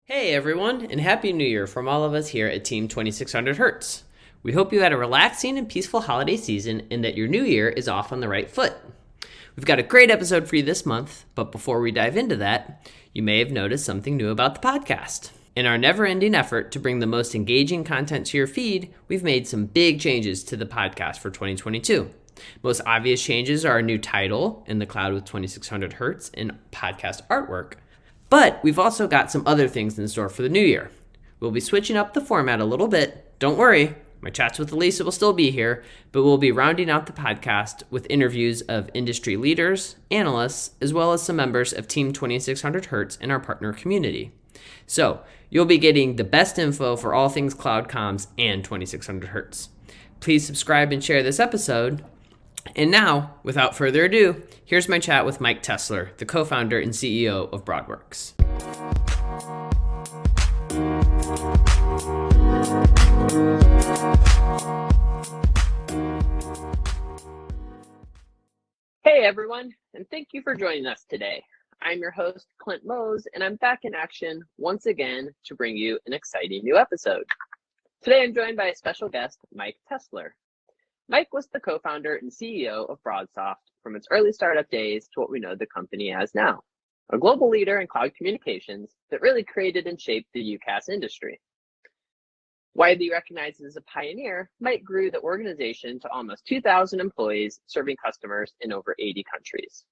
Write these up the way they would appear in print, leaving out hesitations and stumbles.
Hey everyone, and Happy New Year from all of us here at Team 2600Hz. We hope you had a relaxing and peaceful holiday season and that your new year is off on the right foot. We've got a great episode for you this month, but before we dive into that, you may have noticed something new about the podcast. In our never-ending effort to bring the most engaging content to your feed, we've made some big changes to the podcast for 2022. Most obvious changes are a new title, In the Cloud with 2600Hz, and podcast artwork. But we've also got some other things in store for the new year. We'll be switching up the format a little bit. Don't worry, my chats with Elisa will still be here, but we'll be rounding out the podcast with interviews of industry leaders, analysts, as well as some members of Team 2600Hz in our partner community. So you'll be getting the best info for all things cloud comms and 2600Hz. Please subscribe and share this episode. And now, without further ado, here's my chat with Mike Tessler, the co-founder and CEO of BroadWorks. Hey everyone, and thank you for joining us today. I'm your host, Clint Mose, and I'm back in action once again to bring you an exciting new episode. Today I'm joined by a special guest, Mike Tessler. Mike was the co-founder and CEO of BroadSoft from its early startup days to what we know the company as now, a global leader in cloud communications that really created and shaped the UCaaS industry. Widely recognized as a pioneer, Mike grew the organization to almost 2,000 employees serving customers in over 80 countries.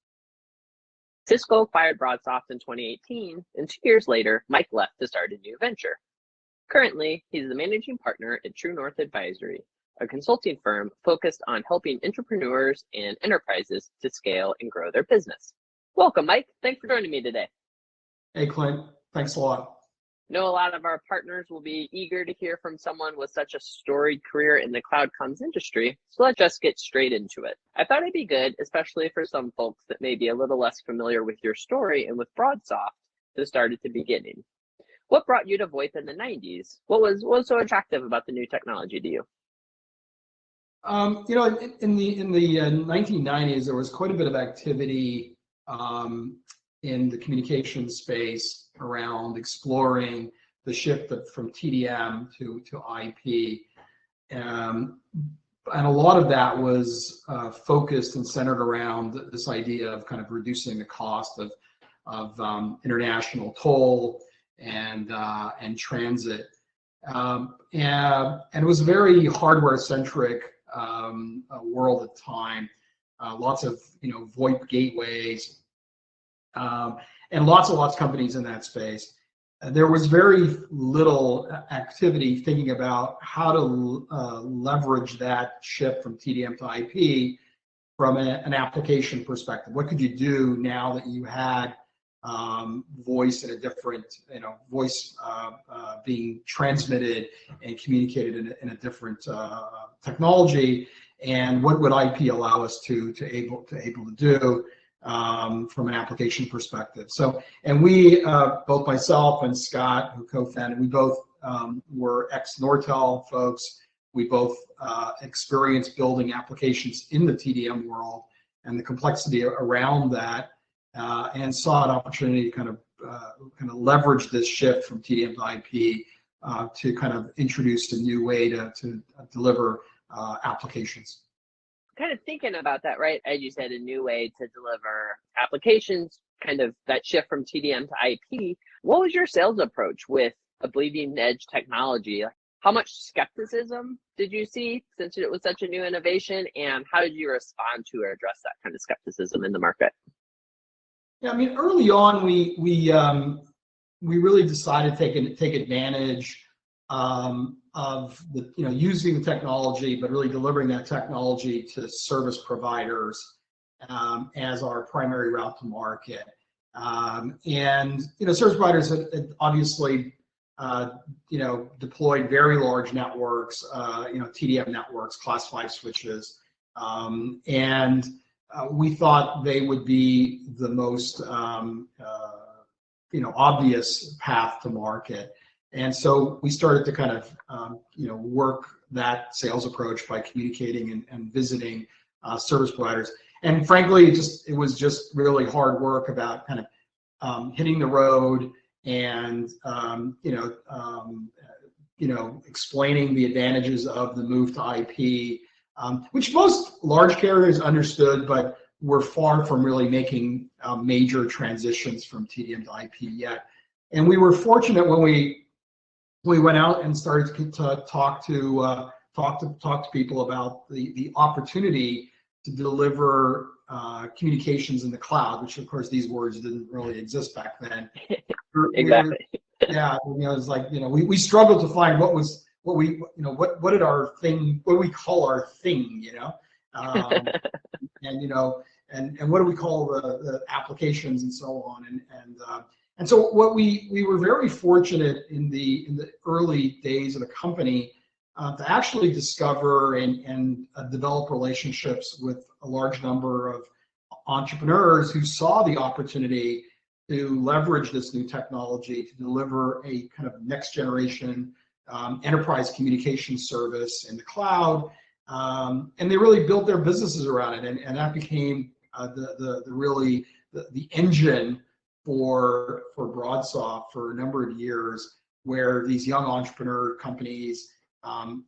Cisco acquired BroadSoft in 2018, and 2 years later, Mike left to start a new venture. Currently, he's the managing partner at True North Advisory, a consulting firm focused on helping entrepreneurs and enterprises to scale and grow their business. Welcome, Mike. Thanks for joining me today. Hey, Clint. Thanks a lot. I know a lot of our partners will be eager to hear from someone with such a storied career in the cloud comms industry, so let's just get straight into it. I thought it'd be good, especially for some folks that may be a little less familiar with your story and with BroadSoft, to start at the beginning. What brought you to VoIP in the 90s? What was so attractive about the new technology to you? In the 1990s, there was quite a bit of activity in the communication space around exploring the shift from TDM to IP. And a lot of that was focused and centered around this idea of kind of reducing the cost of international toll and transit. And it was very hardware-centric world at the time, lots of VoIP gateways, and lots of companies in that space. There was very little activity thinking about how to leverage that shift from TDM to IP from an application perspective. What could you do now that you had voice in a different, voice being transmitted and communicated in a different technology, and what would IP allow us to able to do from an application perspective? So, and we, both myself and Scott, who co-founded, we both were ex-Nortel folks. We both experienced building applications in the TDM world and the complexity around that. And saw an opportunity to kind of leverage this shift from TDM to IP to kind of introduce a new way to deliver applications. Kind of thinking about that, right? As you said, a new way to deliver applications, kind of that shift from TDM to IP. What was your sales approach with a bleeding edge technology? How much skepticism did you see since it was such a new innovation, and how did you respond to or address that kind of skepticism in the market? Yeah, I mean, early on, we really decided to take advantage of the using the technology, but really delivering that technology to service providers as our primary route to market. And service providers had obviously deployed very large networks, TDM networks, class 5 switches, and we thought they would be the most obvious path to market. And so we started to kind of work that sales approach by communicating and visiting service providers. And frankly, it was just really hard work about kind of hitting the road and explaining the advantages of the move to IP, which most large carriers understood, but were far from really making major transitions from TDM to IP yet. And we were fortunate when we went out and started to talk to people about the opportunity to deliver communications in the cloud, which of course these words didn't really exist back then. Exactly. It's like, we struggled to find what did our thing, what do we call our thing, and what do we call the applications and so on, and so what we were very fortunate in the early days of the company to actually discover and develop relationships with a large number of entrepreneurs who saw the opportunity to leverage this new technology to deliver a kind of next generation enterprise communication service in the cloud, and they really built their businesses around it, and that became the engine for BroadSoft for a number of years, where these young entrepreneur companies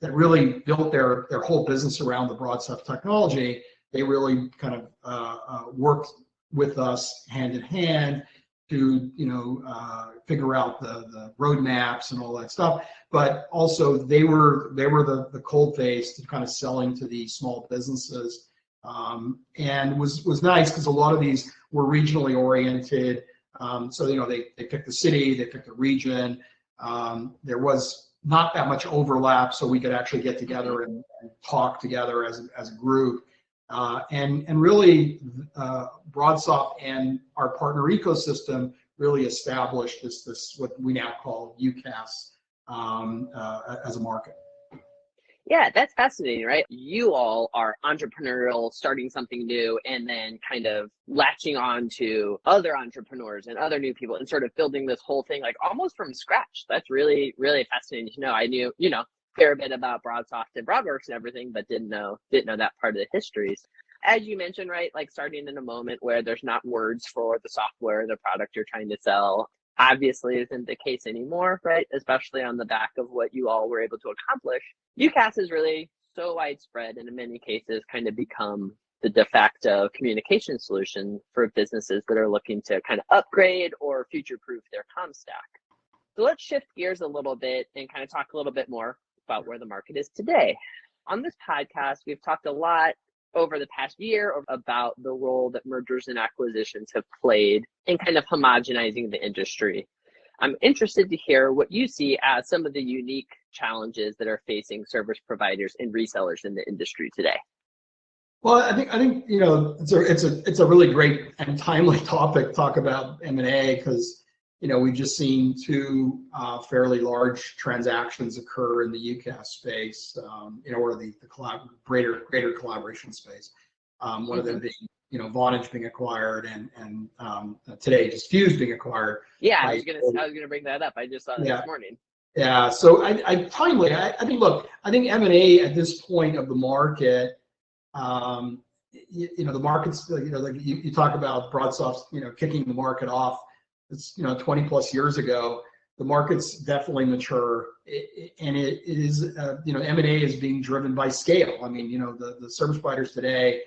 that really built their whole business around the BroadSoft technology, they really kind of worked with us hand in hand to figure out the roadmaps and all that stuff. But also they were the cold face to kind of selling to the small businesses, and was nice because a lot of these were regionally oriented. So they picked the city, they picked the region. There was not that much overlap, so we could actually get together and talk together as a group. And really, BroadSoft and our partner ecosystem really established this what we now call UCaaS as a market. Yeah, that's fascinating, right? You all are entrepreneurial, starting something new, and then kind of latching on to other entrepreneurs and other new people and sort of building this whole thing like almost from scratch. That's really, really fascinating to know. I knew, a fair bit about BroadSoft and BroadWorks and everything, but didn't know that part of the histories. As you mentioned, right, like starting in a moment where there's not words for the software, the product you're trying to sell, obviously isn't the case anymore, right? Especially on the back of what you all were able to accomplish. UCaaS is really so widespread and in many cases kind of become the de facto communication solution for businesses that are looking to kind of upgrade or future-proof their comm stack. So let's shift gears a little bit and kind of talk a little bit more about where the market is today. On this podcast, we've talked a lot over the past year about the role that mergers and acquisitions have played in kind of homogenizing the industry. I'm interested to hear what you see as some of the unique challenges that are facing service providers and resellers in the industry today. Well, I think it's a really great and timely topic to talk about M&A, because we've just seen two fairly large transactions occur in the UCaaS space, or the greater collaboration space. One of them being, Vonage being acquired, and today just Fuse being acquired. Yeah, I was gonna bring that up. I just saw that this morning. Yeah, so I think M&A at this point of the market, the market's, like you talk about BroadSoft, kicking the market off. It's 20 plus years ago. The market's definitely mature, and it is M&A is being driven by scale. I mean, the service providers today,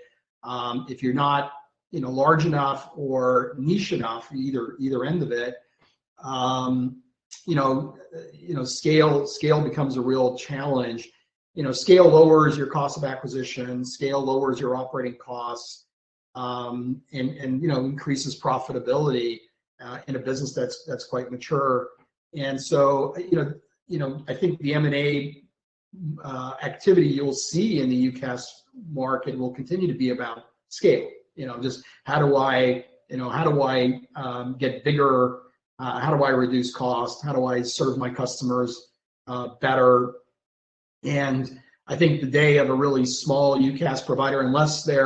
if you're not large enough or niche enough, either end of it, scale becomes a real challenge. Scale lowers your cost of acquisition, scale lowers your operating costs, and increases profitability in a business that's quite mature. And so I think the M&A activity you'll see in the UCaaS market will continue to be about scale. Just how do I get bigger? How do I reduce cost? How do I serve my customers better? And I think the day of a really small UCaaS provider, unless they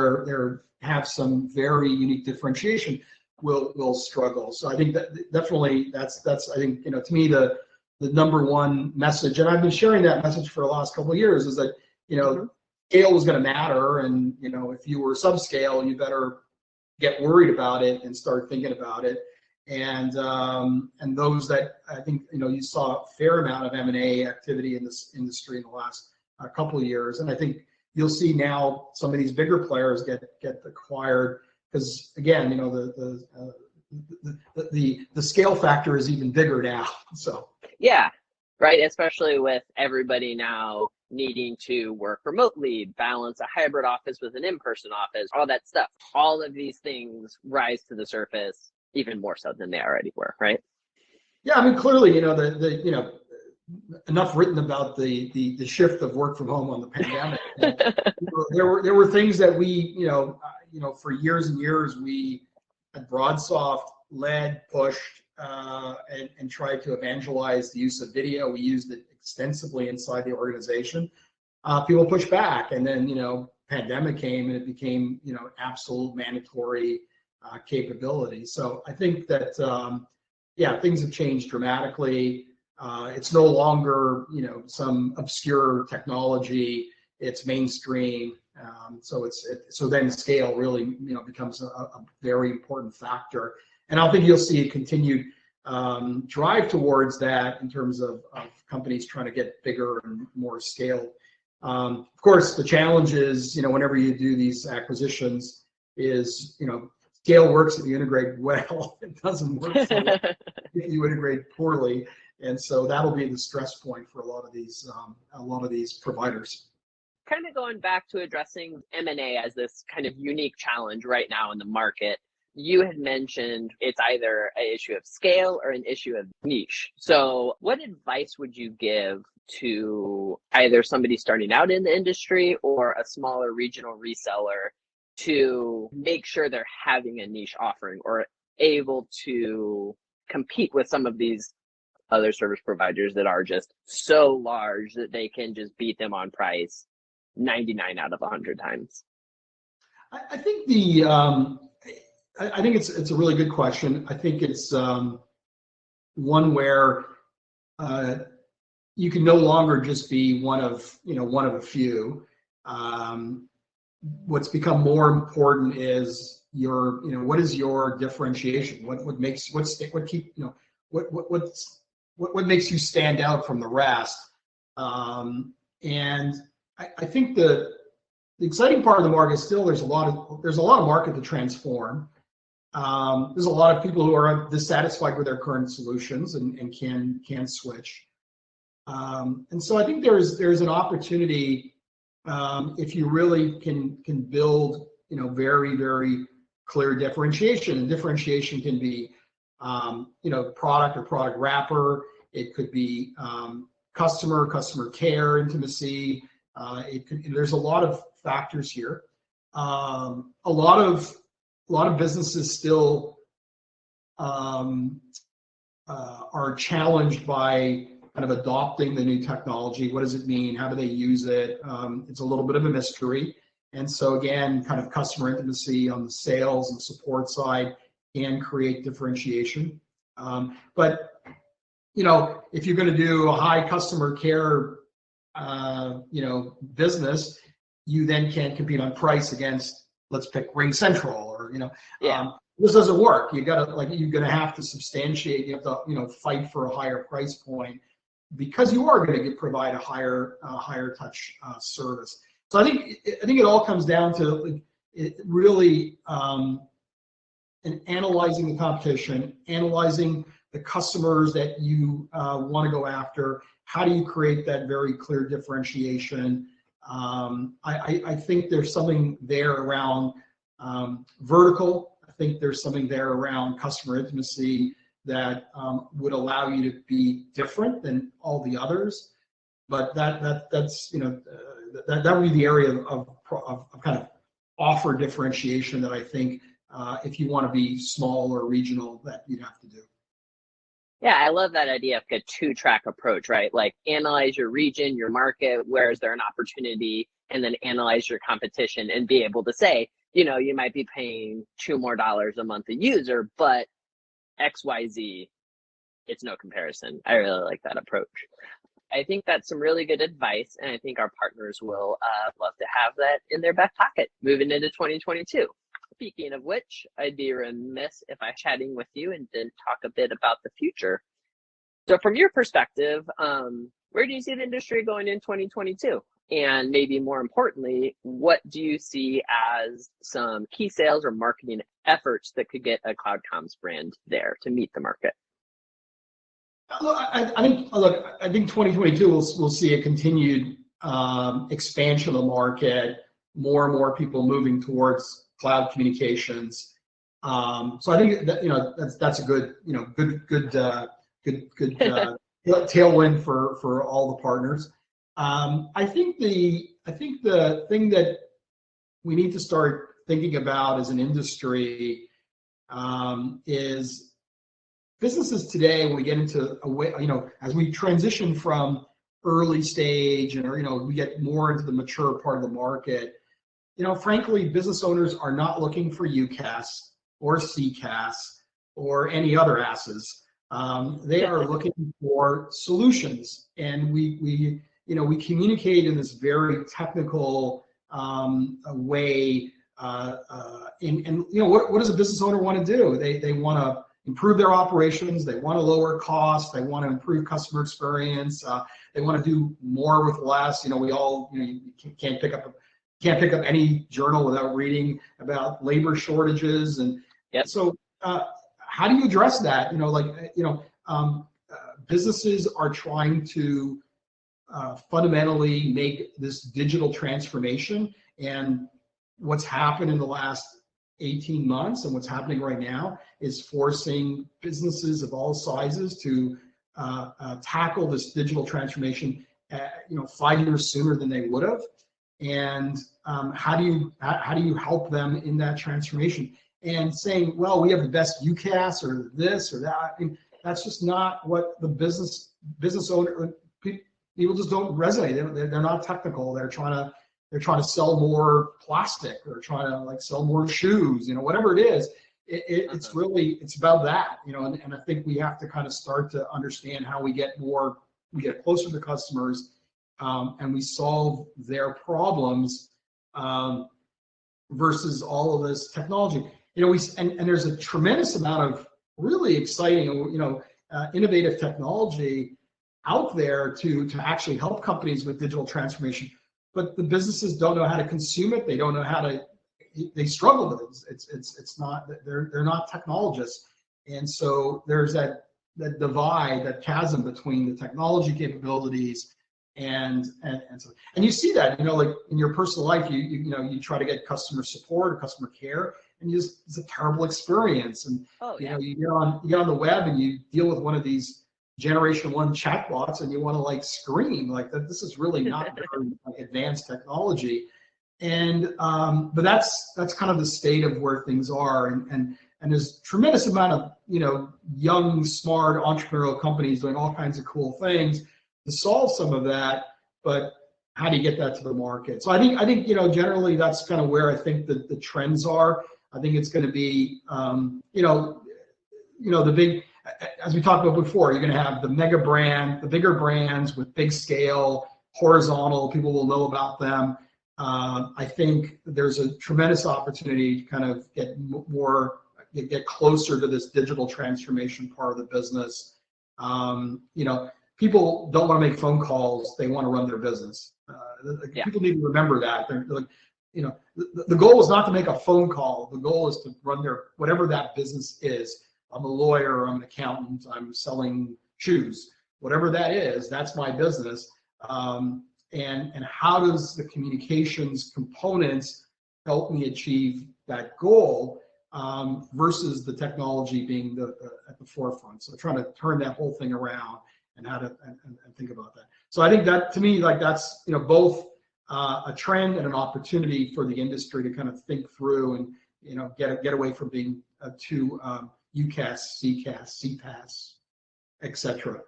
have some very unique differentiation, will struggle. So I think that definitely that's I think to me the number one message, and I've been sharing that message for the last couple of years, is that scale is going to matter, and if you were subscale, you better get worried about it and start thinking about it. and those that I think you saw a fair amount of M&A activity in this industry in the last couple of years, and I think you'll see now some of these bigger players get acquired because again, the scale factor is even bigger now. So yeah, right. Especially with everybody now needing to work remotely, balance a hybrid office with an in-person office, all that stuff. All of these things rise to the surface even more so than they already were, right? Yeah, I mean, clearly, enough written about the shift of work from home on the pandemic. There were things that we, for years and years, we at BroadSoft led, pushed, and tried to evangelize the use of video. We used it extensively inside the organization. People pushed back, and then pandemic came, and it became absolute mandatory capability. So I think that things have changed dramatically. It's no longer some obscure technology. It's mainstream. So then scale really becomes a very important factor. And I think you'll see a continued drive towards that in terms of companies trying to get bigger and more scale. Of course, the challenge is whenever you do these acquisitions is scale works if you integrate well. It doesn't work so well if you integrate poorly. And so that'll be the stress point for a lot of these providers. Kind of going back to addressing M&A as this kind of unique challenge right now in the market, you had mentioned it's either an issue of scale or an issue of niche. So what advice would you give to either somebody starting out in the industry or a smaller regional reseller to make sure they're having a niche offering or able to compete with some of these other service providers that are just so large that they can just beat them on price 99 out of 100 times? I think I think it's a really good question. I think it's one where you can no longer just be one of a few. What's become more important is what is your differentiation? What makes makes you stand out from the rest? And I think the exciting part of the market is still there's a lot of market to transform. There's a lot of people who are dissatisfied with their current solutions and can switch. And so I think there's an opportunity if you really can build very, very clear differentiation. And differentiation can be product or product wrapper. It could be customer care, intimacy. There's a lot of factors here. A lot of businesses still are challenged by kind of adopting the new technology. What does it mean? How do they use it? It's a little bit of a mystery. And so again, kind of customer intimacy on the sales and support side can create differentiation. But if you're going to do a high customer care business, you then can't compete on price against, let's pick Ring Central or this doesn't work. You're gonna have to substantiate. You have to fight for a higher price point because you are going to provide a higher touch service. So I think it all comes down to really analyzing the competition, analyzing the customers that you want to go after. How do you create that very clear differentiation? I think there's something there around vertical. I think there's something there around customer intimacy that would allow you to be different than all the others. But that's that would be the area of kind of offer differentiation that I think if you want to be small or regional that you'd have to do. Yeah, I love that idea of a two-track approach, right? Like analyze your region, your market, where is there an opportunity, and then analyze your competition and be able to say, you might be paying $2 more a month a user, but XYZ, it's no comparison. I really like that approach. I think that's some really good advice, and I think our partners will love to have that in their back pocket moving into 2022. Speaking of which, I'd be remiss if I chatting with you and didn't talk a bit about the future. So from your perspective, where do you see the industry going in 2022? And maybe more importantly, what do you see as some key sales or marketing efforts that could get a cloud comms brand there to meet the market? Look, I think 2022 we'll see a continued expansion of the market, more and more people moving towards cloud communications. So I think that that's a good tailwind for all the partners. I think the thing that we need to start thinking about as an industry is businesses today. When we get into as we transition from early stage and we get more into the mature part of the market, frankly, business owners are not looking for UCaaS or CPaaS or any other asses. They are looking for solutions, and we communicate in this very technical way. And what does a business owner want to do? They want to improve their operations. They want to lower costs. They want to improve customer experience. They want to do more with less. We all you can't pick up any journal without reading about labor shortages, and so how do you address that? Businesses are trying to fundamentally make this digital transformation, and what's happened in the last 18 months and what's happening right now is forcing businesses of all sizes to tackle this digital transformation 5 years sooner than they would have. And how do you help them in that transformation? And saying, well, we have the best UCaaS or this or that, I mean, that's just not what the business owner, people just don't resonate. They're not technical. They're trying to sell more plastic. They're trying to sell more shoes. Whatever it is, it's about that. And I think we have to kind of start to understand how we get closer to customers, and we solve their problems versus all of this technology. And there's a tremendous amount of really exciting, innovative technology out there to actually help companies with digital transformation. But the businesses don't know how to consume it. They don't know how to. They struggle with it. It's not. They're not technologists, and so there's that divide, that chasm between the technology capabilities and you see that in your personal life, you try to get customer support or customer care, and it's a terrible experience. And you get on the web and you deal with one of these generation 1 chatbots, and you want to scream that this is really not very advanced technology. And but that's kind of the state of where things are, and there's tremendous amount of young, smart entrepreneurial companies doing all kinds of cool things to solve some of that. But how do you get that to the market? So I think generally that's kind of where I think the trends are. I think it's going to be the big, as we talked about before, you're going to have the mega brand, the bigger brands with big scale, horizontal, people will know about them. I think there's a tremendous opportunity to kind of get closer to this digital transformation part of the business. People don't want to make phone calls, they want to run their business. People need to remember that. The goal is not to make a phone call. The goal is to run whatever that business is. I'm a lawyer, I'm an accountant, I'm selling shoes, whatever that is, that's my business. And how does the communications components help me achieve that goal versus the technology being at the forefront? So trying to turn that whole thing around and how to and think about that. So I think that, to me, that's both a trend and an opportunity for the industry to kind of think through and get away from being too UCaaS, CCaaS, CPaaS, etc.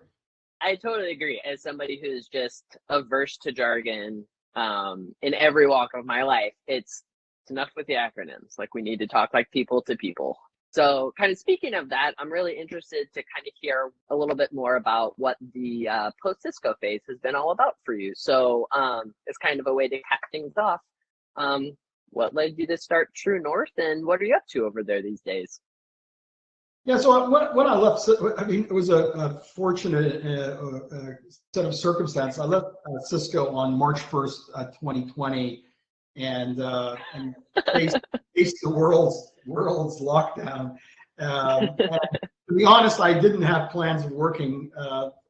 I totally agree. As somebody who's just averse to jargon in every walk of my life, it's enough with the acronyms. We need to talk like people to people. So kind of speaking of that, I'm really interested to kind of hear a little bit more about what the post-Cisco phase has been all about for you. So it's kind of a way to cap things off. what led you to start True North, and what are you up to over there these days? Yeah, so when I left, I mean, it was a fortunate set of circumstances. I left Cisco on March 1st, 2020, and faced the world's lockdown. And to be honest, I didn't have plans of working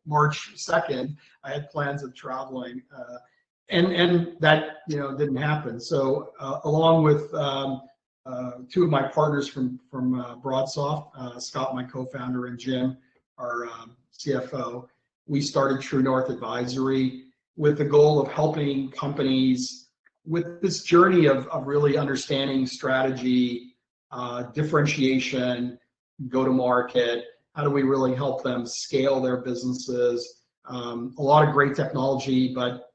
March 2nd. I had plans of traveling, and that didn't happen. So along with two of my partners from BroadSoft, Scott, my co-founder, and Jim, our CFO, we started True North Advisory with the goal of helping companies with this journey of really understanding strategy, differentiation, go to market. How do we really help them scale their businesses? A lot of great technology, but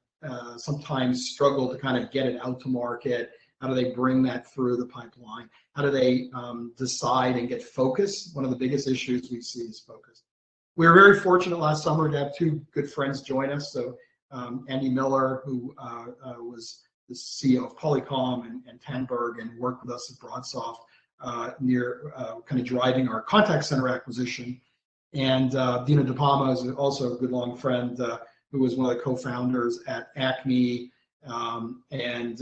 sometimes struggle to kind of get it out to market. How do they bring that through the pipeline? How do they decide and get focused? One of the biggest issues we see is focus. We were very fortunate last summer to have two good friends join us. So Andy Miller, who was the CEO of Polycom and Tandberg, and worked with us at BroadSoft near kind of driving our contact center acquisition. And Dina DePalma is also a good long friend who was one of the co-founders at Acme, and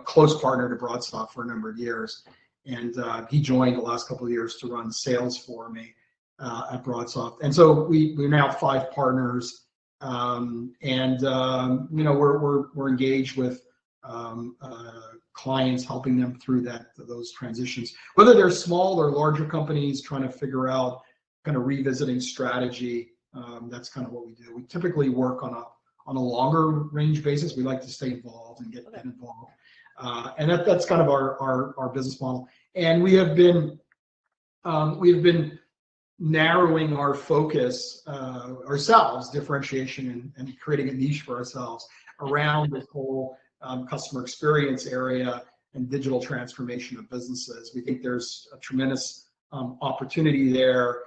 close partner to BroadSoft for a number of years. And he joined the last couple of years to run sales for me at BroadSoft. And so we're now 5 partners, and we're engaged with clients, helping them through those transitions, whether they're small or larger companies trying to figure out kind of revisiting strategy. That's kind of what we do. We typically work on a longer range basis. We like to stay involved and get involved, and that's kind of our business model. And we have been narrowing our focus ourselves, differentiation, and creating a niche for ourselves around this whole customer experience area and digital transformation of businesses. We think there's a tremendous opportunity there.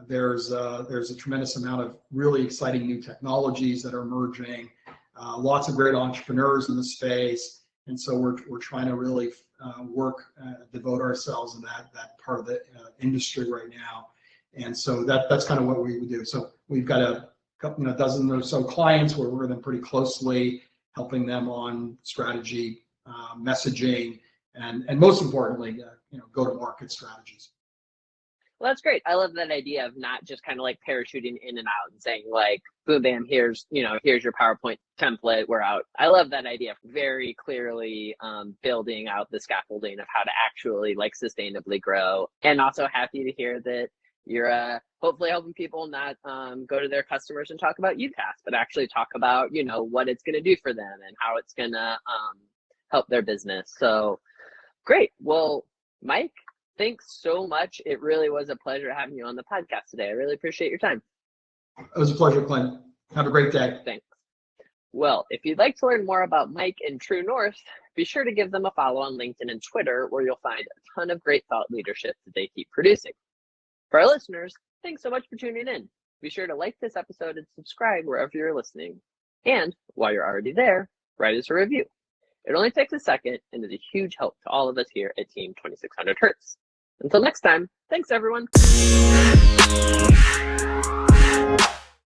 There's a tremendous amount of really exciting new technologies that are emerging. Lots of great entrepreneurs in the space, and so we're trying to really devote ourselves in that part of the industry right now. And so that's kind of what we would do. So we've got a dozen or so clients where we're working them pretty closely, helping them on strategy, messaging, and most importantly, go-to-market strategies. Well, that's great. I love that idea of not just kind of like parachuting in and out and saying like, boom, bam, here's your PowerPoint template, we're out. I love that idea of very clearly building out the scaffolding of how to actually like sustainably grow. And also happy to hear that you're hopefully helping people not go to their customers and talk about UCaaS, but actually talk about, what it's going to do for them and how it's going to help their business. So great. Well, Mike, thanks so much. It really was a pleasure having you on the podcast today. I really appreciate your time. It was a pleasure, Clint. Have a great day. Thanks. Well, if you'd like to learn more about Mike and True North, be sure to give them a follow on LinkedIn and Twitter, where you'll find a ton of great thought leadership that they keep producing. For our listeners, thanks so much for tuning in. Be sure to like this episode and subscribe wherever you're listening. And while you're already there, write us a review. It only takes a second and is a huge help to all of us here at Team 2600 Hertz. Until next time, thanks everyone.